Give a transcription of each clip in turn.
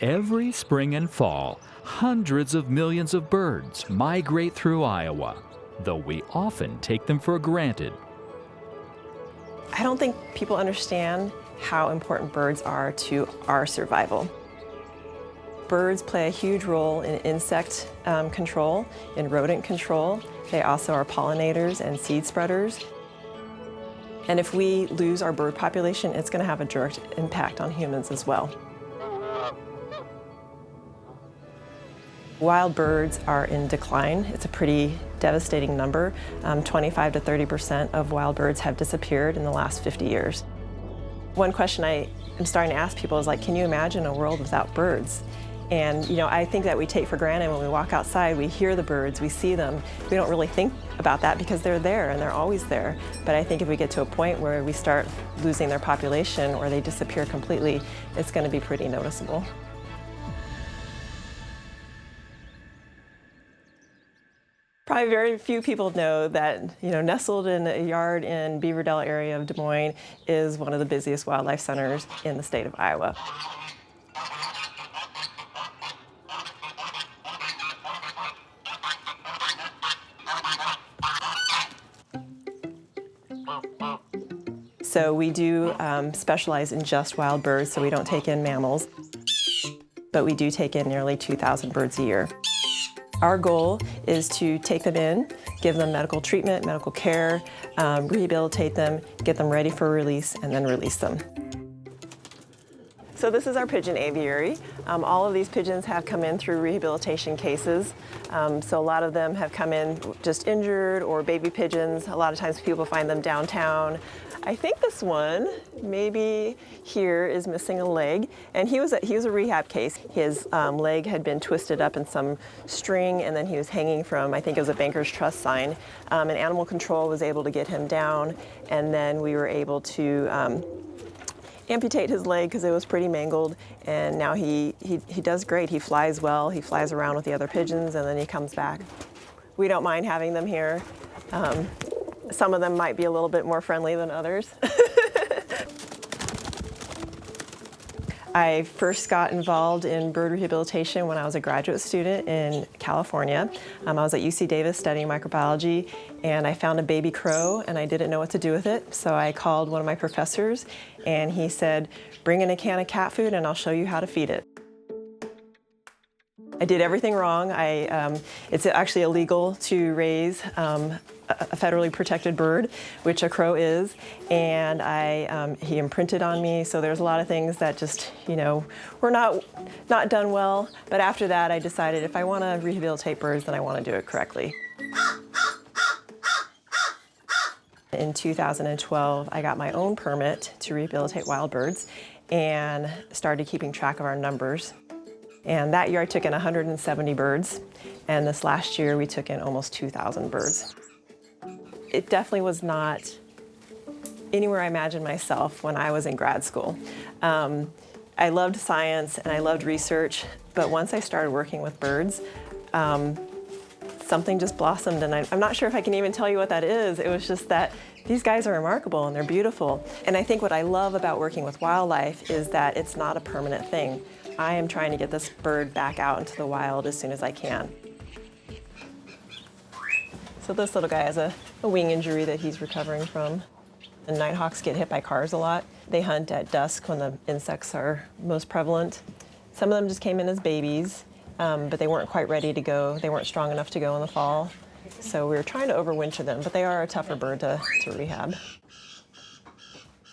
Every spring and fall, hundreds of millions of birds migrate through Iowa, though we often take them for granted. I don't think people understand how important birds are to our survival. Birds play a huge role in insect control, in rodent control. They also are pollinators and seed spreaders. And if we lose our bird population, it's going to have a direct impact on humans as well. Wild birds are in decline. It's a pretty devastating number. 25 to 30% of wild birds have disappeared in the last 50 years. One question I am starting to ask people is like, can you imagine a world without birds? And I think that we take for granted when we walk outside, we hear the birds, we see them. We don't really think about that because they're there and they're always there. But I think if we get to a point where we start losing their population or they disappear completely, it's going to be pretty noticeable. Probably very few people know that, nestled in a yard in Beaverdale area of Des Moines is one of the busiest wildlife centers in the state of Iowa. So we do specialize in just wild birds, so we don't take in mammals, but we do take in nearly 2,000 birds a year. Our goal is to take them in, give them medical treatment, medical care, rehabilitate them, get them ready for release, and then release them. So this is our pigeon aviary. All of these pigeons have come in through rehabilitation cases. So a lot of them have come in just injured or baby pigeons. A lot of times people find them downtown. I think this one, maybe here, is missing a leg. And he was a rehab case. His leg had been twisted up in some string, and then he was hanging from, I think it was a Banker's Trust sign. And animal control was able to get him down, and then we were able to amputate his leg because it was pretty mangled, and now he does great. He flies well, he flies around with the other pigeons, and then he comes back. We don't mind having them here. Some of them might be a little bit more friendly than others. I first got involved in bird rehabilitation when I was a graduate student in California. I was at UC Davis studying microbiology, and I found a baby crow, and I didn't know what to do with it. So I called one of my professors, and he said, bring in a can of cat food and I'll show you how to feed it. I did everything wrong. It's actually illegal to raise a federally protected bird, which a crow is, and he imprinted on me, so there's a lot of things that just, were not done well. But after that, I decided if I want to rehabilitate birds, then I want to do it correctly. In 2012, I got my own permit to rehabilitate wild birds and started keeping track of our numbers. And that year I took in 170 birds, and this last year we took in almost 2,000 birds. It definitely was not anywhere I imagined myself when I was in grad school. I loved science and I loved research, but once I started working with birds, something just blossomed, and I'm not sure if I can even tell you what that is. It was just that these guys are remarkable and they're beautiful. And I think what I love about working with wildlife is that it's not a permanent thing. I am trying to get this bird back out into the wild as soon as I can. So this little guy has a wing injury that he's recovering from. And nighthawks get hit by cars a lot. They hunt at dusk when the insects are most prevalent. Some of them just came in as babies, but they weren't quite ready to go. They weren't strong enough to go in the fall. So we were trying to overwinter them, but they are a tougher bird to rehab.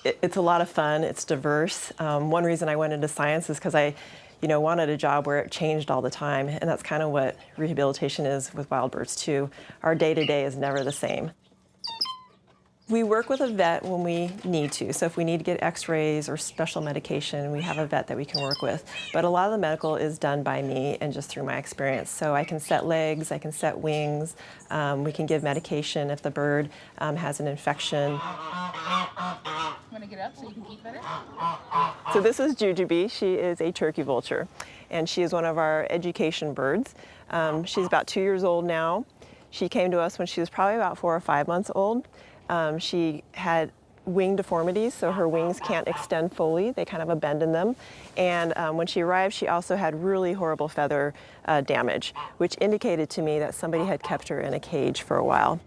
It's a lot of fun. It's diverse. One reason I went into science is because I wanted a job where it changed all the time, and that's kind of what rehabilitation is with wild birds too. Our day-to-day is never the same. We work with a vet when we need to. So if we need to get x-rays or special medication, we have a vet that we can work with. But a lot of the medical is done by me and just through my experience. So I can set legs, I can set wings, we can give medication if the bird has an infection. Want to get up so you can eat better? So this is Jujubee. She is a turkey vulture, and she is one of our education birds. She's about 2 years old now. She came to us when she was probably about 4 or 5 months old. She had wing deformities, so her wings can't extend fully. They kind of have a bend in them. And when she arrived, she also had really horrible feather damage, which indicated to me that somebody had kept her in a cage for a while.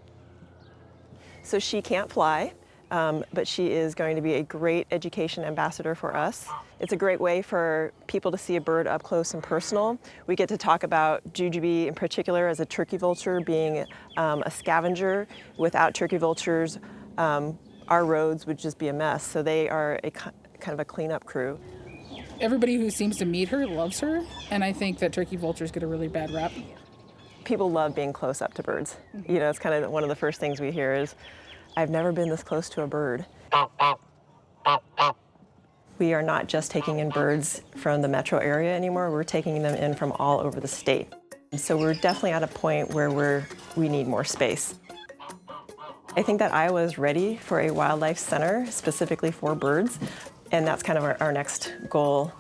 So she can't fly, but she is going to be a great education ambassador for us. It's a great way for people to see a bird up close and personal. We get to talk about jujube in particular as a turkey vulture being a scavenger. Without turkey vultures, our roads would just be a mess. So they are a kind of a cleanup crew. Everybody who seems to meet her loves her, and I think that turkey vultures get a really bad rap. People love being close up to birds. You know, it's kind of one of the first things we hear is, I've never been this close to a bird. We are not just taking in birds from the metro area anymore, we're taking them in from all over the state. So we're definitely at a point where we need more space. I think that Iowa is ready for a wildlife center specifically for birds, and that's kind of our next goal,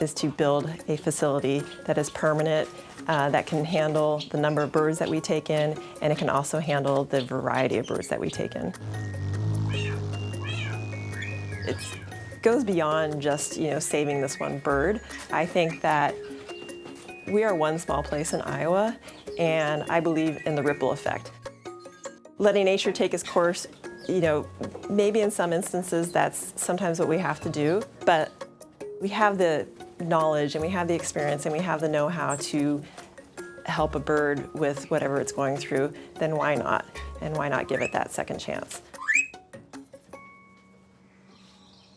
is to build a facility that is permanent, that can handle the number of birds that we take in, and it can also handle the variety of birds that we take in. It goes beyond just, you know, saving this one bird. I think that we are one small place in Iowa, and I believe in the ripple effect. Letting nature take its course, you know, maybe in some instances that's sometimes what we have to do, but we have the knowledge and we have the experience and we have the know-how to help a bird with whatever it's going through, then why not? And why not give it that second chance?